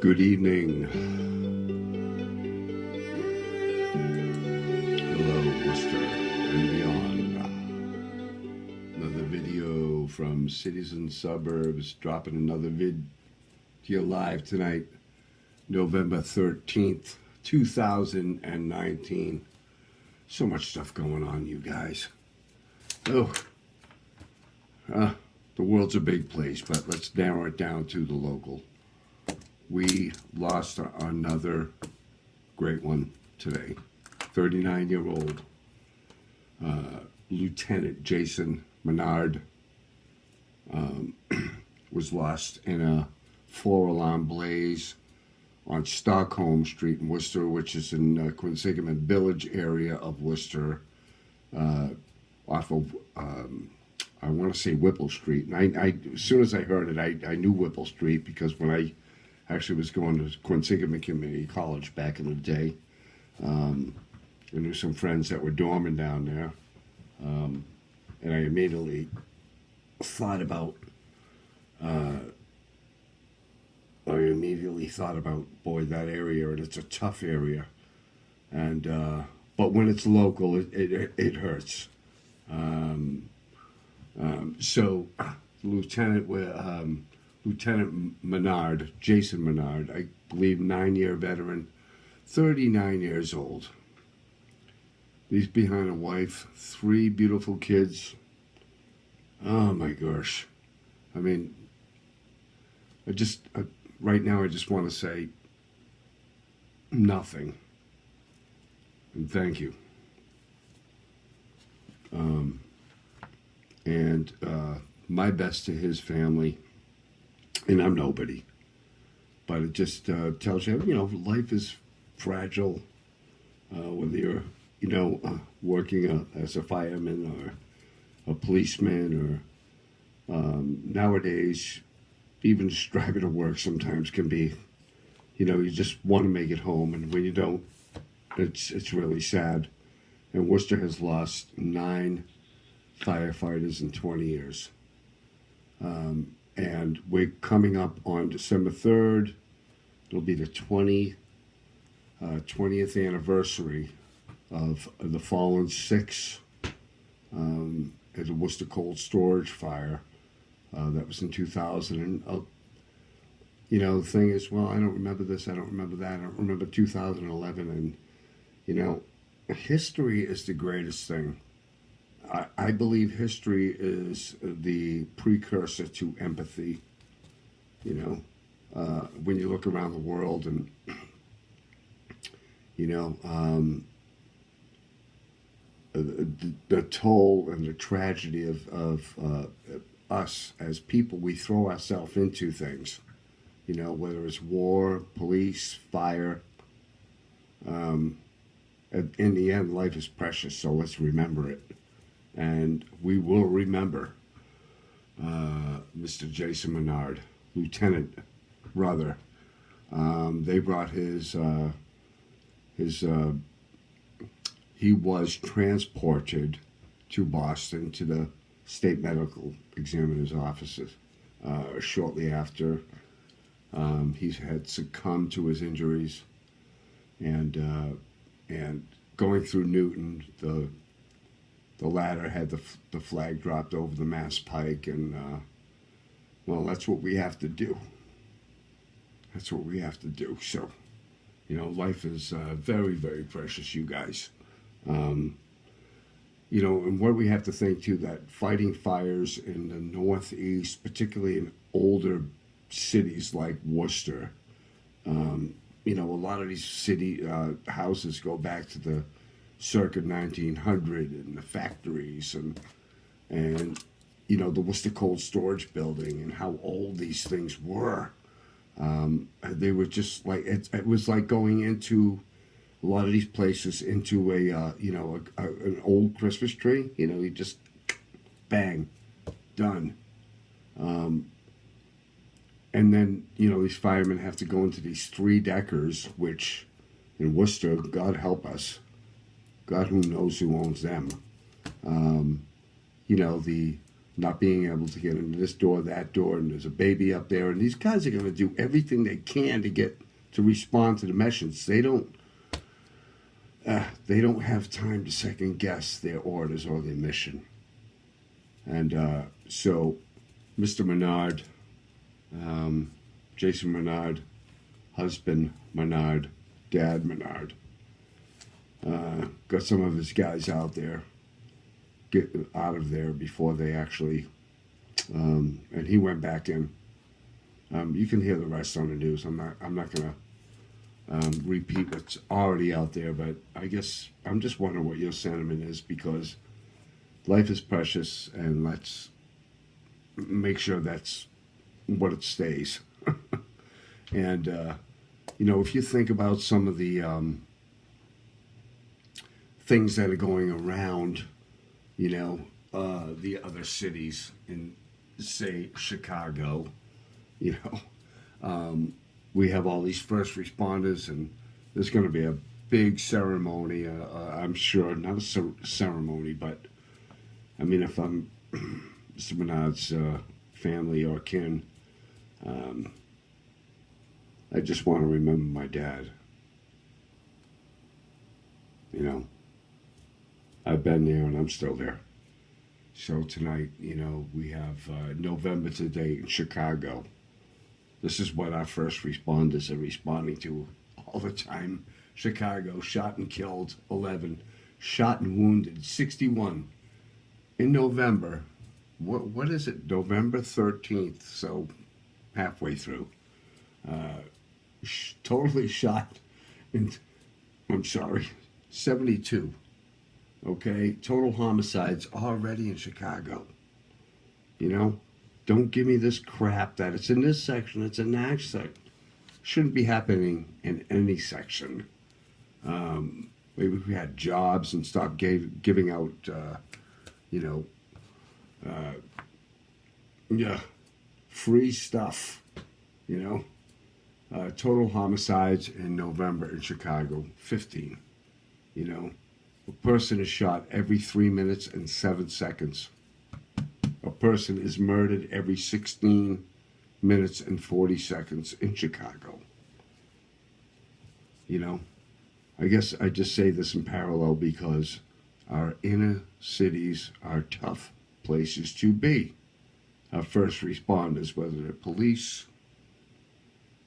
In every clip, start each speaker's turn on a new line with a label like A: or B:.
A: Good evening. Hello, Worcester and beyond. Another video from cities and suburbs. Dropping another video live tonight, November 13th, 2019. So much stuff going on, you guys. Oh, the world's a big place, but let's narrow it down to the local. We lost another great one today. 39-year-old Lieutenant Jason Menard was lost in a four-alarm blaze on Stockholm Street in Worcester, which is in Quinsigamond Village area of Worcester, off of, I want to say Whipple Street. And I as soon as I heard it, I knew Whipple Street because when I actually was going to Quinsigamond Community College back in the day. I knew some friends that were dorming down there. And I immediately thought about, boy, that area, and it's a tough area. And, but when it's local, it hurts. So Lieutenant Menard, Jason Menard, I believe 9-year veteran, 39 years old. He's behind a wife, 3 beautiful kids. Oh my gosh. I mean, right now I just want to say nothing. And thank you. My best to his family. And I'm nobody, but it just tells you, life is fragile, whether you're, working as a fireman or a policeman or nowadays, even just driving to work sometimes can be, you just want to make it home. And when you don't, it's really sad. And Worcester has lost 9 firefighters in 20 years. And we're coming up on December 3rd. It'll be the 20th anniversary of the fallen 6 at the Worcester Cold Storage fire. That was in 2000. And, the thing is, well, I don't remember this, I don't remember that, I don't remember 2011. And, history is the greatest thing. I believe history is the precursor to empathy. When you look around the world and, the toll and the tragedy of us as people, we throw ourselves into things, whether it's war, police, fire. In the end, life is precious, so let's remember it. And we will remember Mr. Jason Menard, Lieutenant, brother. They brought he was transported to Boston to the state medical examiner's offices shortly after he had succumbed to his injuries, and going through Newton, the ladder had the flag dropped over the Mass Pike, and well, that's what we have to do. That's what we have to do. So, life is very, very precious, you guys. And what we have to think too, that fighting fires in the Northeast, particularly in older cities like Worcester, a lot of these city houses go back to the circa 1900 and the factories and the Worcester Cold Storage building and how old these things were. They were just like, it was like going into a lot of these places into an old Christmas tree. You just bang, done. And then, these firemen have to go into these 3-deckers, which in Worcester, God help us, God who knows who owns them. The not being able to get into this door, that door, and there's a baby up there, and these guys are going to do everything they can to get to respond to the message. They don't have time to second guess their orders or their mission. And so, Mr. Menard, Jason Menard, husband Menard, Dad Menard, got some of his guys out there, get out of there before they actually, and he went back in. You can hear the rest on the news. I'm not gonna repeat what's already out there, but I guess I'm just wondering what your sentiment is, because life is precious, and let's make sure that's what it stays. And if you think about some of the things that are going around, the other cities in, say, Chicago, we have all these first responders, and there's going to be a big ceremony. I'm sure, not a ceremony, but I mean, if I'm Mr. Menard's family or kin, I just want to remember my dad. I've been there and I'm still there. So tonight, we have November to date in Chicago. This is what our first responders are responding to all the time. Chicago, shot and killed 11, shot and wounded 61. In November, what is it? November 13th, so halfway through. Totally shot, and I'm sorry, 72. Okay, total homicides already in Chicago. Don't give me this crap that it's in this section, it's in that section. Shouldn't be happening in any section. Maybe if we had jobs and stopped giving out, free stuff, total homicides in November in Chicago, 15. A person is shot every 3 minutes and 7 seconds. A person is murdered every 16 minutes and 40 seconds in Chicago. I guess I just say this in parallel because our inner cities are tough places to be. Our first responders, whether they're police,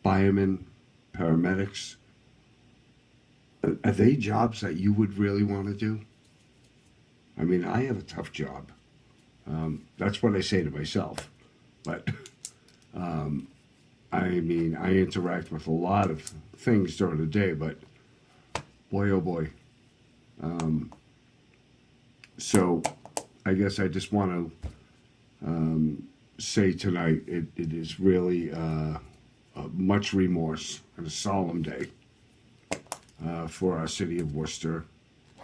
A: firemen, paramedics, are they jobs that you would really want to do? I mean, I have a tough job. That's what I say to myself. But, I interact with a lot of things during the day, but boy, oh boy. So I guess I just want to say tonight it is really much remorse and a solemn day for our city of Worcester.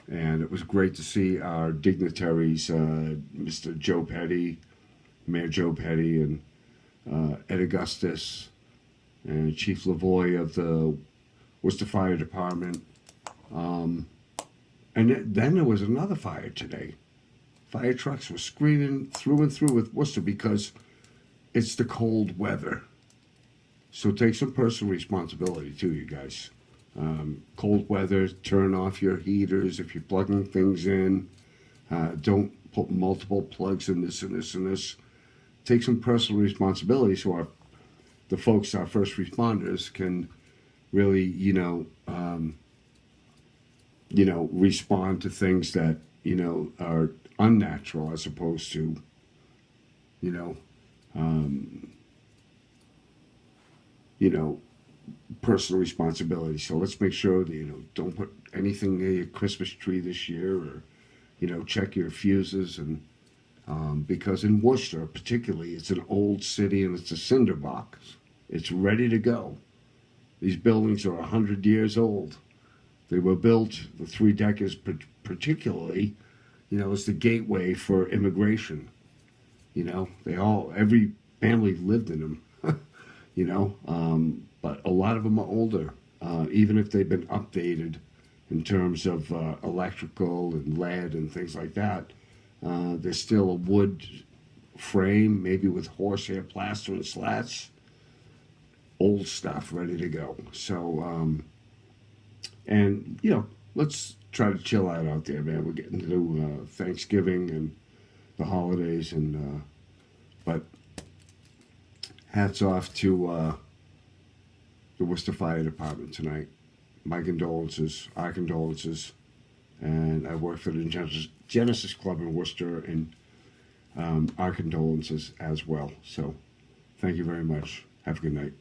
A: And it was great to see our dignitaries, Mr. Joe Petty, Mayor Joe Petty, and Ed Augustus, and Chief Lavoie of the Worcester Fire Department. And then there was another fire today. Fire trucks were screaming through and through with Worcester because it's the cold weather. So take some personal responsibility too, you guys. Cold weather, turn off your heaters if you're plugging things in. Don't put multiple plugs in this and this and this. Take some personal responsibility so the folks, our first responders, can really, respond to things that, are unnatural as opposed to, personal responsibility. So let's make sure that, don't put anything near your Christmas tree this year, or, check your fuses. And because in Worcester particularly, it's an old city and it's a cinder box. It's ready to go. These buildings are 100 years old. They were built, the 3 decades particularly, as the gateway for immigration. Every family lived in them, but a lot of them are older, even if they've been updated in terms of electrical and lead and things like that. There's still a wood frame, maybe with horsehair plaster and slats. Old stuff ready to go. So, and let's try to chill out there, man. We're getting to Thanksgiving and the holidays, and but hats off to the Worcester Fire Department tonight. My condolences, our condolences, and I work for the Genesis Club in Worcester, and our condolences as well. So, thank you very much. Have a good night.